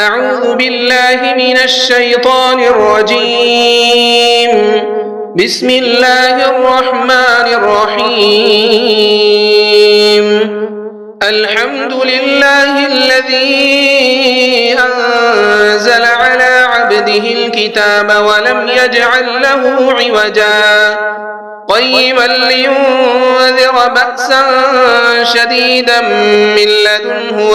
أعوذ بالله من الشيطان الرجيم. بسم الله الرحمن الرحيم. الحمد لله الذي أنزل على عبده الكتاب ولم يجعل له عوجا قيما لينذر بأسا شديدا من لدنه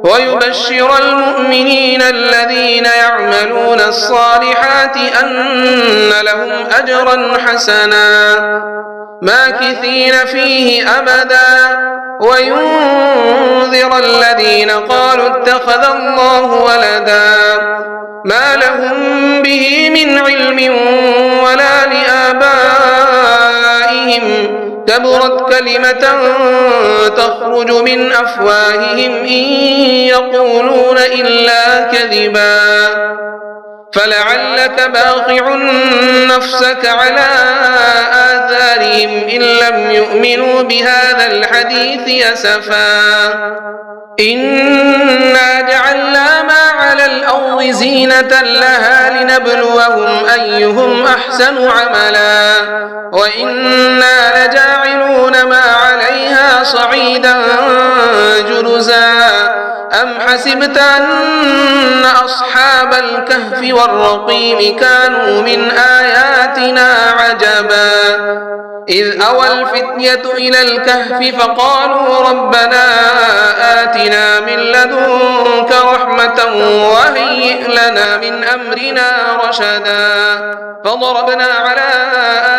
ويبشر المؤمنين الذين يعملون الصالحات أن لهم أجرا حسنا ماكثين فيه أبدا وينذر الذين قالوا اتخذ الله ولدا ما لهم به من علم ولا لآبائهم كبرت كلمة تخرج من أفواههم إن يقولون إلا كذبا فلعلك باخع نفسك على آثارهم إن لم يؤمنوا بهذا الحديث أسفا إنا جعلنا ما على الأرض زينة لها لنبلوهم أيهم أحسن عملا وإنا لجاعلون ما عليها صعيدا جرزا أم حسبت أن أصحاب الكهف والرقيم كانوا من آياتنا عجبا إذ أوى الفتية إلى الكهف فقالوا ربنا آتنا من لدنك رحمة وهيئ لنا من أمرنا رشدا فضربنا على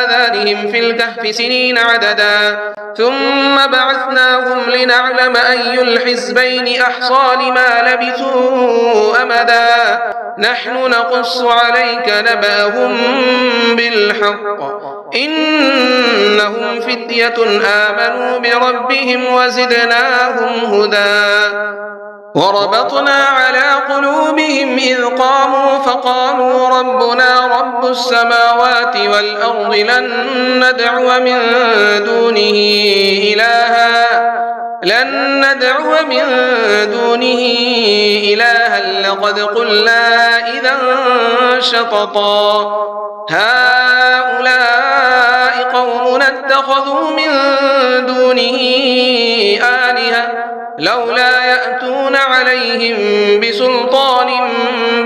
آذانهم في الكهف سنين عددا ثم بعثناهم لنعلم أي الحزبين أحصى لما لبثوا أمدا نحن نقص عليك نبأهم بالحق إنهم فتية آمنوا بربهم وزدناهم هدى وربطنا على قلوبهم إذ قاموا فقالوا ربنا رب السماوات والأرض لن ندعو من دونه إلها لقد قلنا إذا شططا هؤلاء قومنا اتخذوا من دونه آلهة لولا يأتون عليهم بسلطان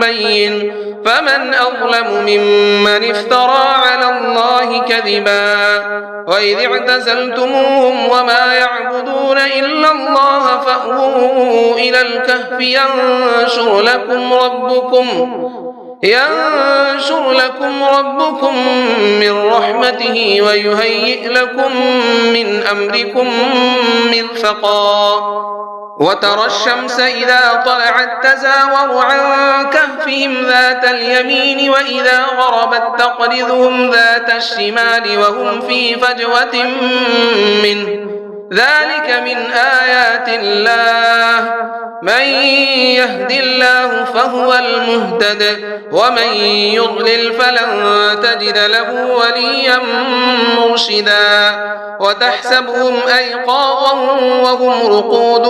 بين فمن أظلم ممن افترى على الله كذبا وإذ اعتزلتموهم وما يعبدون إلا الله فأووا إلى الكهف ينشر لكم ربكم من رحمته ويهيئ لكم من أمركم مرفقا وترى الشمس إذا طلعت تزاور عن كهفهم ذات اليمين وإذا غربت تقرضهم ذات الشمال وهم في فجوة منه ذلك من آيات الله من يهد الله فهو المهتد ومن يضلل فلن تجد له وليا مرشدا وتحسبهم أيقاظا وهم رقود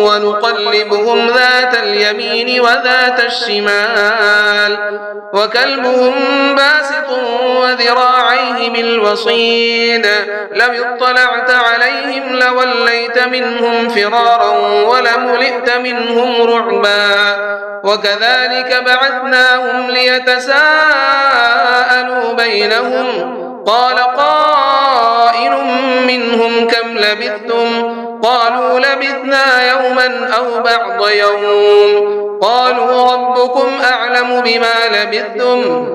ونقلبهم ذات اليمين وذات الشمال وكلبهم باسط وذراعيه بالوصيد لو اطلعت عليهم لوليت منهم فرارا ولملئت منهم رعبا وكذلك بعثناهم ليتساءلوا بينهم قال قائل منهم كم لبثتم قالوا لبثنا يوما أو بعض يوم قالوا ربكم أعلم بما لبثتم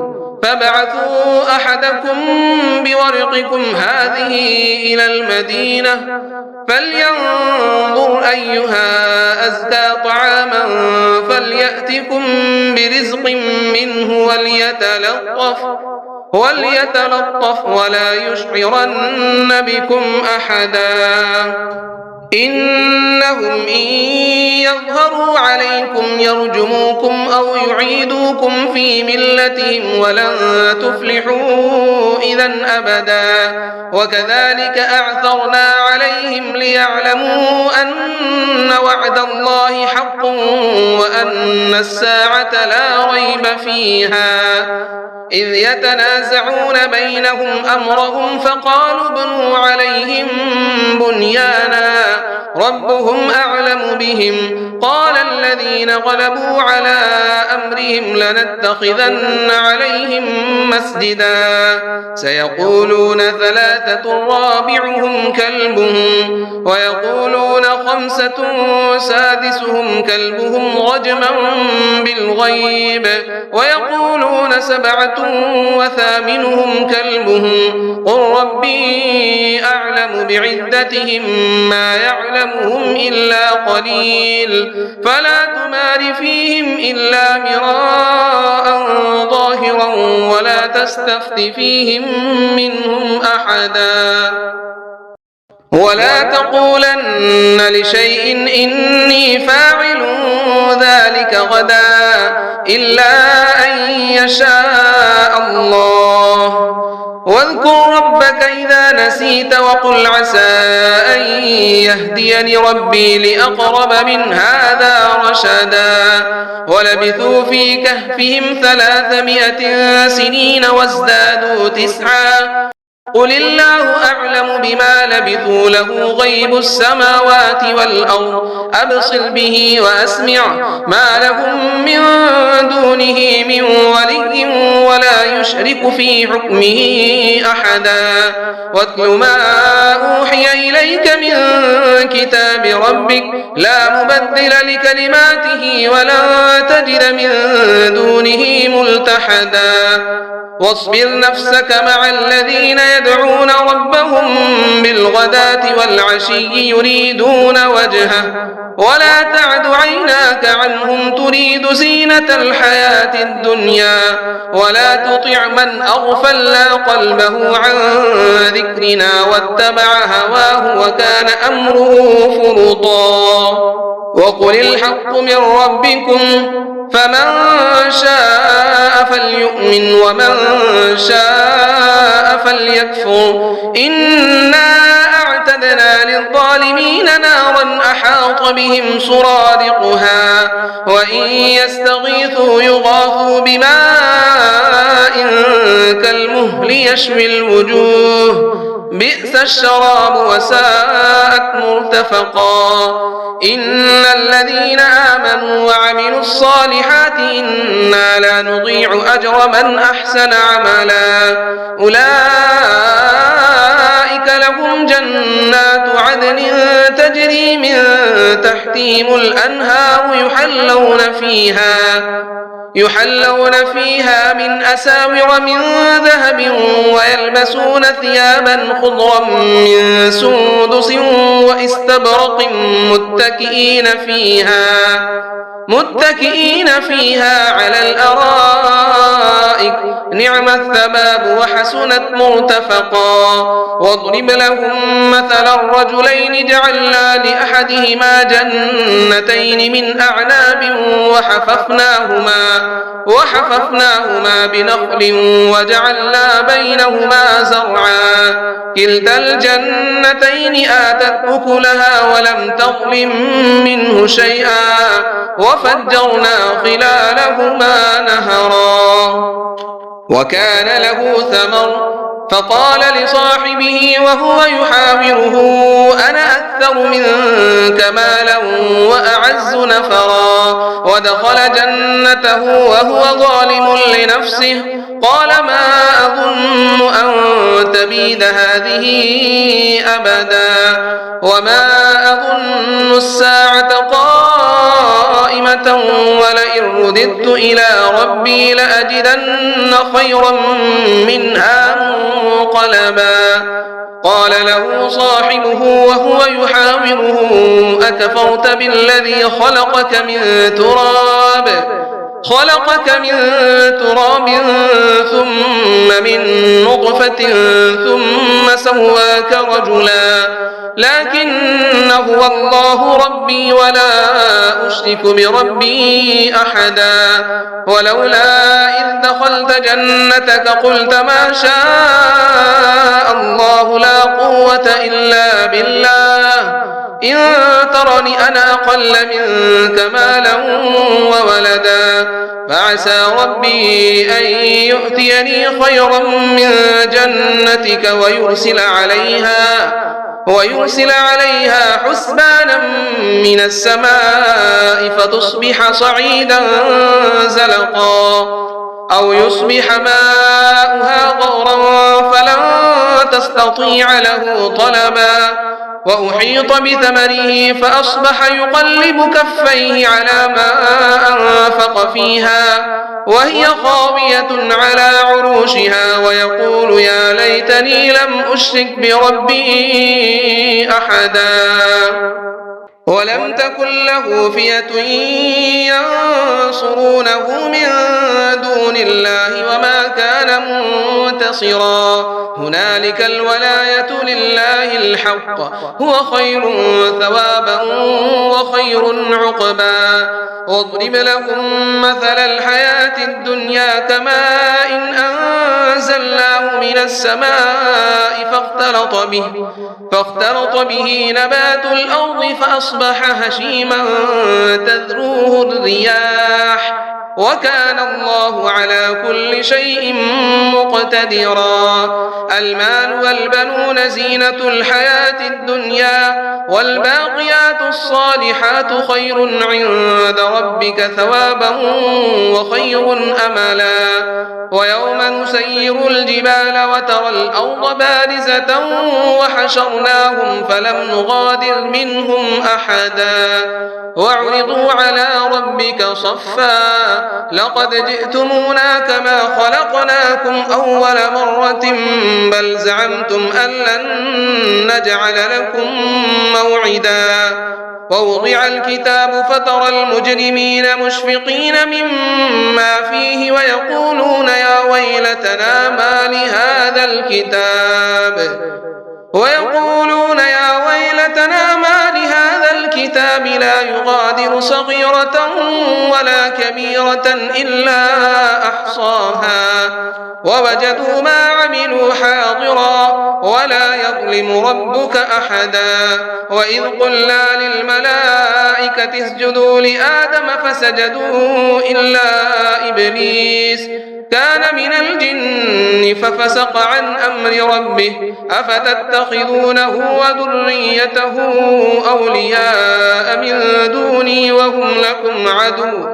فابعثوا أحدكم بورقكم هذه إلى المدينة فلينظر أيها أزكى طعاما فليأتكم برزق منه وليتلطف ولا يشعرن بكم أحدا إنهم إن يظهروا عليكم يرجموكم أو يعيدوكم في ملتهم ولن تفلحوا إذا أبدا وكذلك أعثرنا عليهم ليعلموا أن وعد الله حق وأن الساعة لا ريب فيها إذ يتنازعون بينهم أمرهم فقالوا ابنوا عليهم بنيانا ربهم أعلم بهم قال الذين غلبوا على أمرهم لنتخذن عليهم مسجدا سيقولون ثلاثة رابعهم كلبهم ويقولون خمسة سادسهم كلبهم رجما بالغيب ويقولون سبعة وثامنهم كلبهم قل ربي أعلم بعدتهم ما يعلمهم إلا قليل فلا تمار فيهم إلا مراء ظاهرا ولا تستفت فيهم منهم أحدا ولا تقولن لشيء إني فاعل ذلك غدا إلا أن يشاء الله واذكر ربك إذا نسيت وقل عسى أن يهديني ربي لأقرب من هذا رشدا ولبثوا في كهفهم 300 سنين وازدادوا 9 قل الله أعلم بما لبثوا له غيب السماوات والأرض أبصر به وأسمع ما لهم من دونه من ولي ولا يشرك في حكمه أحدا واتل ما أوحي إليك من كتاب ربك لا مبدل لكلماته ولا تجد من دونه ملتحدا واصبر نفسك مع الذين يدعون ربهم بالغداة والعشي يريدون وجهه ولا تعد عيناك عنهم تريد زينة الحياة الدنيا ولا تطع من أغفلنا قلبه عن ذكرنا واتبع هواه وكان أمره فرطا وقل الحق من ربكم فمن شاء فليؤمن ومن شاء فليكفر إنا أعتدنا للظالمين نارا أحاط بهم سرادقها وإن يستغيثوا يغاثوا بماء كالمهل يشوي الوجوه بئس الشراب وساءت مرتفقا إن الذين آمنوا وعملوا الصالحات إنا لا نضيع أجر من أحسن عملا أولئك لهم جنات عدن تجري من تحتهم الأنهار يحلون فيها من أساور من ذهب ويلبسون ثيابا خضرا من سندس واستبرق متكئين فيها على الأرائك نعم الثواب وحسنت مرتفقا واضرب لهم مثلا الرجلين جعلنا لأحدهما جنتين من أعناب وحففناهما بنخل وجعلنا بينهما زرعا كلتا الجنتين آتت أكلها ولم تظلم منه شيئا وفجرنا خلالهما نهرا وكان له ثمر فقال لصاحبه وهو يحاوره أنا أكثر منك مالا وأعز نفرا ودخل جنته وهو ظالم لنفسه قال ما أظن أن تبيد هذه أبدا وما أظن الساعة قائمة ولئن رددت إلى ربي لأجدن خيرا منها منقلبا قال له صاحبه وهو يحاوره أكفرت بالذي خلقك من تراب خلقك من تراب ثم من نطفة ثم سواك رجلا لكن هو الله ربي ولا أشرك بربي أحدا ولولا إذ دخلت جنتك قلت ما شاء الله لا قوة إلا بالله إن ترني أنا أقل منك مالا وولدا فعسى ربي أن يؤتيني خيرا من جنتك ويرسل عليها حسبانا من السماء فتصبح صعيدا زلقا أو يصبح ماؤها غورا فلن تستطيع له طلبا وأحيط بثمره فأصبح يقلب كفيه على ما أنفق فيها وهي خاوية على عروشها ويقول يا ليتني لم أشرك بربي أحدا ولم تكن له فئة ينصرونه من دون الله وما كان منتصرا هنالك الولاية لله الحق هو خير ثوابا وخير عقبا واضرب لهم مثل الحياة الدنيا كماء إن أنزلناه من السماء فاختلط به نبات الأرض فأصبح هشيما تذروه الرياح وكان الله على كل شيء مقتدرا المال والبنون زينة الحياة الدنيا والباقيات الصالحات خير عند ربك ثوابا وخير أملا ويوم نسير الجبال وترى الأرض بارزة وحشرناهم فلم نغادر منهم أحدا وعرضوا على ربك صفا لقد جئتمونا كما خلقناكم أول مرة بل زعمتم أن لن نجعل لكم موعدا ووضع الكتاب فترى المجرمين مشفقين مما فيه ويقولون يا ويلتنا ما لهذا الكتاب لا يغادر صغيرة ولا كبيرة إلا أحصاها ووجدوا ما عملوا حاضرا ولا يظلم ربك أحدا وإذ قلنا للملائكة اسجدوا لآدم فسجدوا إلا إبليس كان من الجن ففسق عن أمر ربه أفتتخذونه وذريته أولياء من دوني وهم لكم عدو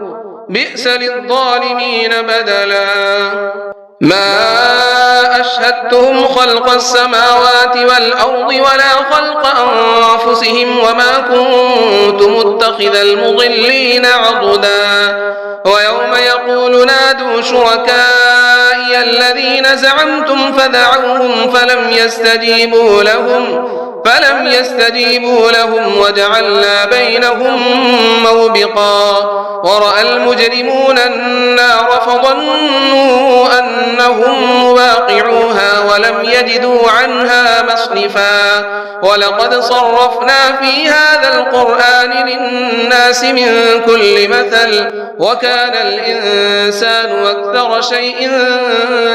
بئس للظالمين بدلا ما أشهدتهم خلق السماوات والأرض ولا خلق أنفسهم وما كنت متخذ المضلين عضدا ويوم يقول نادوا شركائي الذين زعمتم فدعوهم فلم يستجيبوا لهم وجعلنا بينهم موبقا ورأى المجرمون النار فظنوا أنهم واقعوها ولم يجدوا عنها مصرفا ولقد صرفنا في هذا القرآن للناس من كل مثل وكان الإنسان أكثر شيء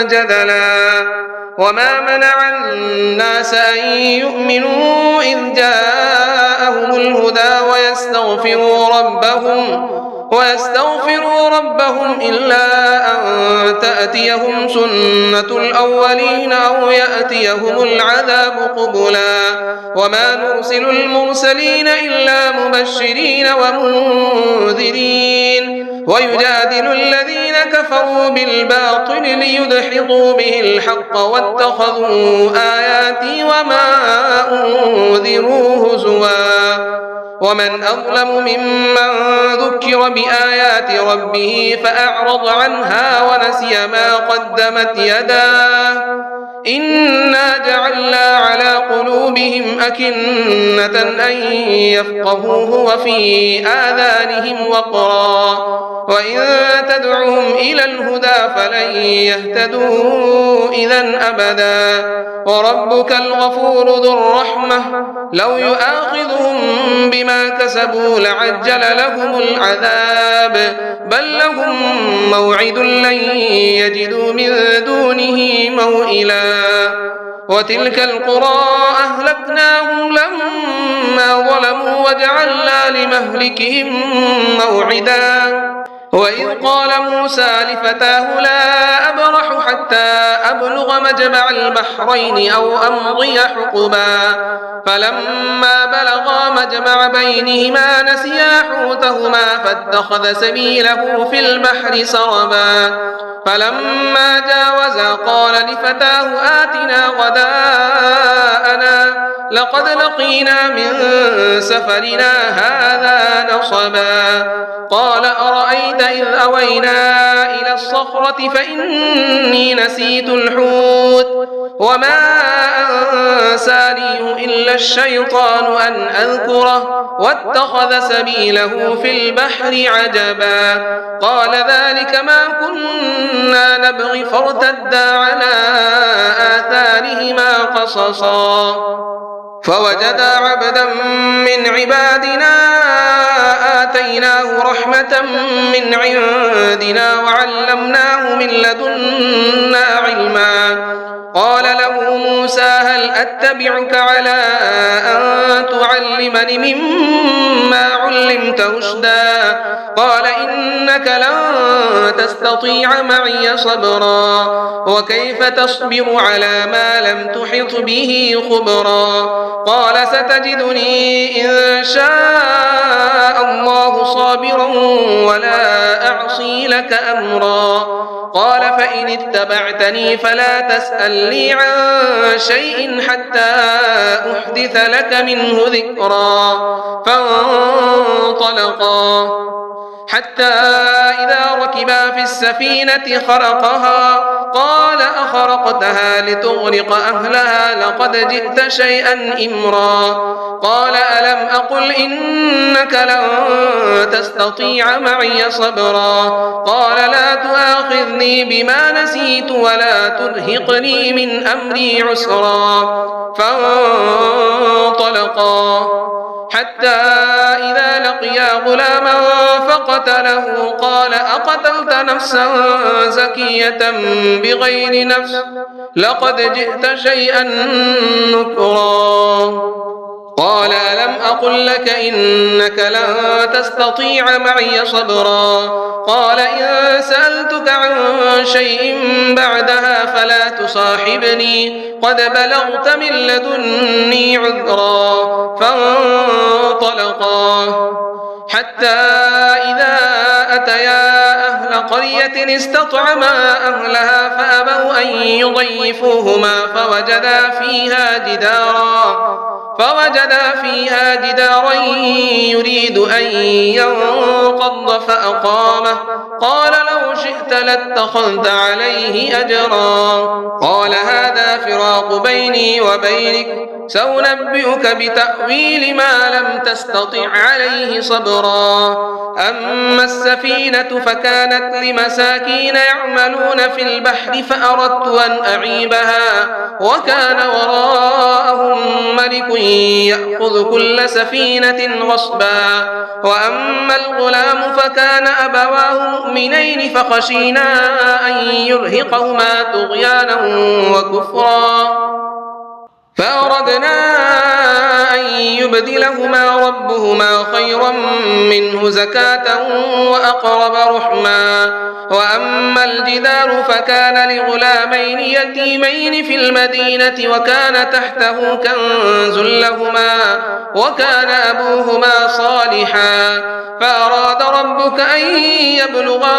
جدلا وما منع الناس أن يؤمنوا إذ جاءهم الهدى ويستغفروا ربهم إلا أن تأتيهم سنة الأولين أو يأتيهم العذاب قبلا وما نرسل المرسلين إلا مبشرين ومنذرين ويجادل الذين كفروا بالباطل ليدحضوا به الحق واتخذوا آياتي وما أنذروا هزوا ومن أظلم ممن ذكر بآيات ربه فأعرض عنها ونسي ما قدمت يداه إنا جعلنا على قلوبهم قلوبهم أكنة أن يفقهوه وفي آذانهم وقرا وإن تدعهم إلى الهدى فلن يهتدوا إذا أبدا وربك الغفور ذو الرحمة لو يؤاخذهم بما كسبوا لعجل لهم العذاب بل لهم موعد لن يجدوا من دونه موئلا وتلك القرى أهلكناهم لما ظلموا وجعلنا لمهلكهم موعدا وإذ قال موسى لفتاه لا أبرح حتى أبلغ مجمع البحرين أو أمضي حقبا فلما بلغا مجمع بينهما نسيا حوتهما فاتخذ سبيله في البحر سربا فلما جاوزا قال لفتاه آتنا غداءنا لقد لقينا من سفرنا هذا نصبا قال أرأيت إذ أوينا إلى الصخرة فإني نسيت الحوت وما أنسانيه إلا الشيطان أن أذكره واتخذ سبيله في البحر عجبا قال ذلك ما كنا نبغي فارتدا على آثارهما قصصا فوجدا عبدا من عبادنا آتيناه رحمة من عندنا وعلمناه من لدنا علما قال له موسى هل أتبعك على أن تعلمني مما علمت رشدا قال إنك لن تستطيع معي صبرا وكيف تصبر على ما لم تحط به خبرا قال ستجدني إن شاء الله صابرا ولا أعصي لك أمرا قال فإن اتبعتني فلا تسأل لي عن شيء حتى أحدث لك منه ذكرا فانطلقا حتى إذا ركبا في السفينة خرقها قال أخرقتها لتغرق أهلها لقد جئت شيئا إمرا قال ألم أقل إنك لن تستطيع معي صبرا قال لا تؤاخذني بما نسيت ولا ترهقني من أمري عسرا فانطلقا حتى إذا لقيا غلاما فقتله قال أقتلت نفسا زكية بغير نفس لقد جئت شيئا نكرا قال ألم أقل لك إنك لن تستطيع معي صبرا قال إن سألتك عن شيء بعدها فلا تصاحبني قد بلغت من لدني عذرا فانطلقا حتى إذا أتيا أهل قرية استطعما أهلها فأبوا أن يضيفوهما فوجدا فيها جدارا يريد أن ينقض فأقامه قال لو شئت لاتخذت عليه أجرا قال هذا فراق بيني وبينك سأنبئك بتأويل ما لم تستطع عليه صبرا أما السفينة فكانت لمساكين يعملون في البحر فأردت أن أعيبها وكان وراءهم ملك يأخذ كل سفينة غصبا وأما الغلام فكان أبواه مؤمنين فخشينا أن يرهقهما طغيانا وكفرا فأردنا أن يبدلهما ربهما خيرا منه زكاة وأقرب رحما وأما الجدار فكان لغلامين يتيمين في المدينة وكان تحته كنز لهما وكان أبوهما صالحا فأراد ربك أن يبلغا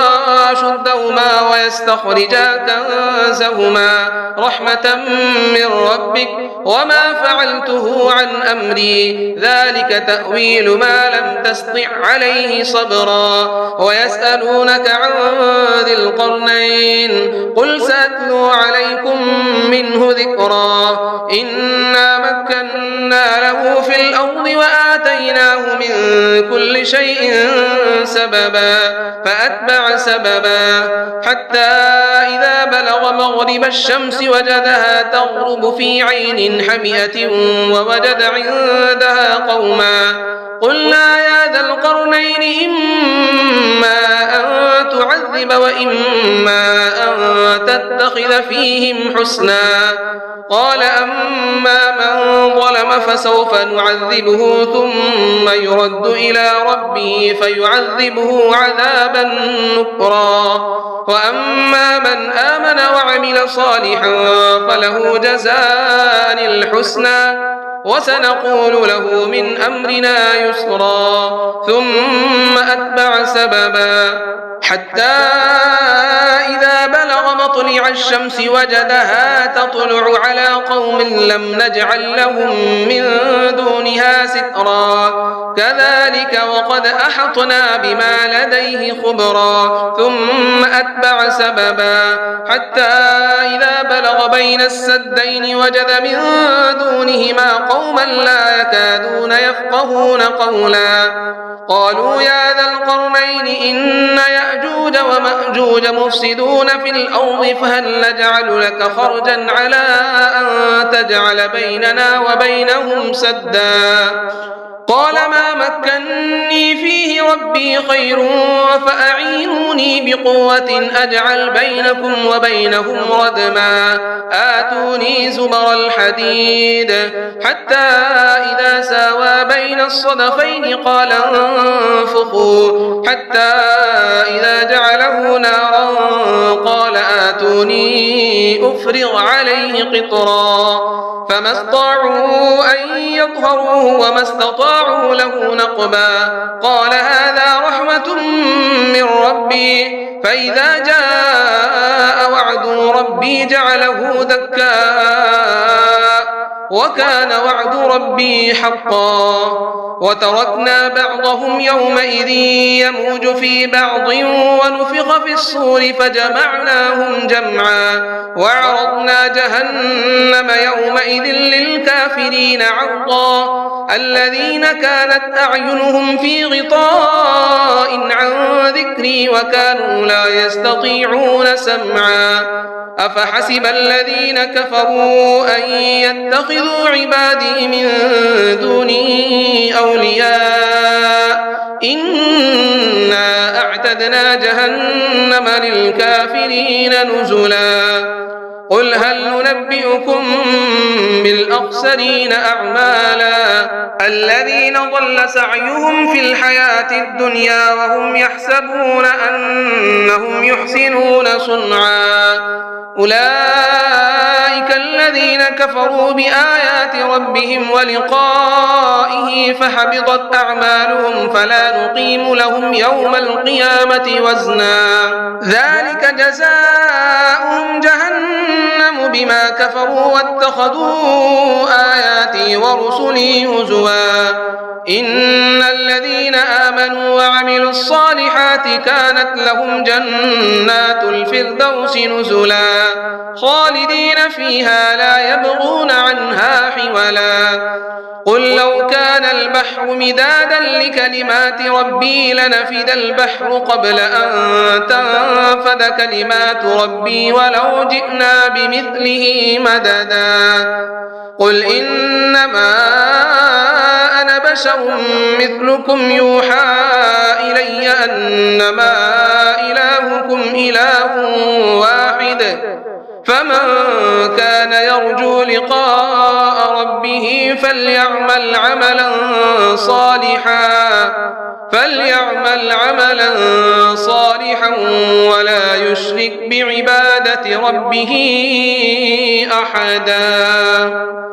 أشدهما ويستخرجا كنزهما رحمة من ربك وما فعلته عن أمري ذلك تأويل ما لم تسطع عليه صبرا ويسألونك عن ذي القرنين قل سأتلو عليكم منه ذكرا إنا مكنا له في الأرض وآتيناه من كل شيء سببا فأتبع سببا حتى إذا بلغ مغرب الشمس وجدها تغرب في عين حمئة ووجد عندها قوما قلنا يا ذا القرنين إما أن تعذب وإما أن تتخذ فيهم حسنا قال أما من ظلم فسوف نعذبه ثم يرد إلى ربه فيعذبه عذابا نكرا وأما من آمن وعمل صالحا فله جزاء الحسنى وسنقول له من أمرنا يسرا ثم أتبع سببا حتى إذا بلغ مطلع الشمس وجدها تطلع على قوم لم نجعل لهم من دونها سترا كذلك وقد أحطنا بما لديه خبرا ثم أتبع سببا حتى إذا بلغ بين السدين وجد من دونهما قوما لا يكادون يفقهون قولا قالوا يا ذا القرنين إن يأجوج ومأجوج مفسدون في الأرض فهل نجعل لك خرجا على أن تجعل بيننا وبينهم سدا قال ما مكني فيه ربي خير فأعينوني بقوة أجعل بينكم وبينهم ردما آتوني زبر الحديد حتى إذا ساوى بين الصدفين قال انفخوا حتى إذا جعله نارا قال آتوني أفرغ عليه قطرا فما استطاعوا أن يظهروه وما استطاعوا له نقبا قال هذا رحمة من ربي فإذا جاء وعد ربي جعله دكا وكان وعد ربي حقا وتركنا بعضهم يومئذ يموج في بعض ونفخ في الصور فجمعناهم جمعا وعرضنا جهنم يومئذ للكافرين عرضا الذين كانت أعينهم في غطاء عن ذكري وكانوا لا يستطيعون سمعا أفحسب الذين كفروا أن يتخذوا عبادي من دوني أولياء إنا أعتدنا جهنم للكافرين نزلا قل هل ننبئكم بالأخسرين أعمالا الذين ضل سعيهم في الحياة الدنيا وهم يحسبون أنهم يحسنون صنعا أولئك الذين كفروا بآيات ربهم ولقائه فحبطت أعمالهم فلا نقيم لهم يوم القيامة وزنا ذلك جزاؤهم جهنم بما كفروا واتخذوا آياتي ورسلي هزوا إن الذين آمنوا وعملوا الصالحات كانت لهم جنات الفردوس نزلا خالدين فيها لا يبغون عنها حولا قل لو كان البحر مدادا لكلمات ربي لنفد البحر قبل أن تنفد كلمات ربي ولو جئنا بمثله مددا قل إنما أنا بشر مثلكم يوحى إلي أنما إلهكم إله واحد فمن كان يرجو لقاء ربه فليعمل عملا صالحا ولا يشرك بعبادة ربه أحدا.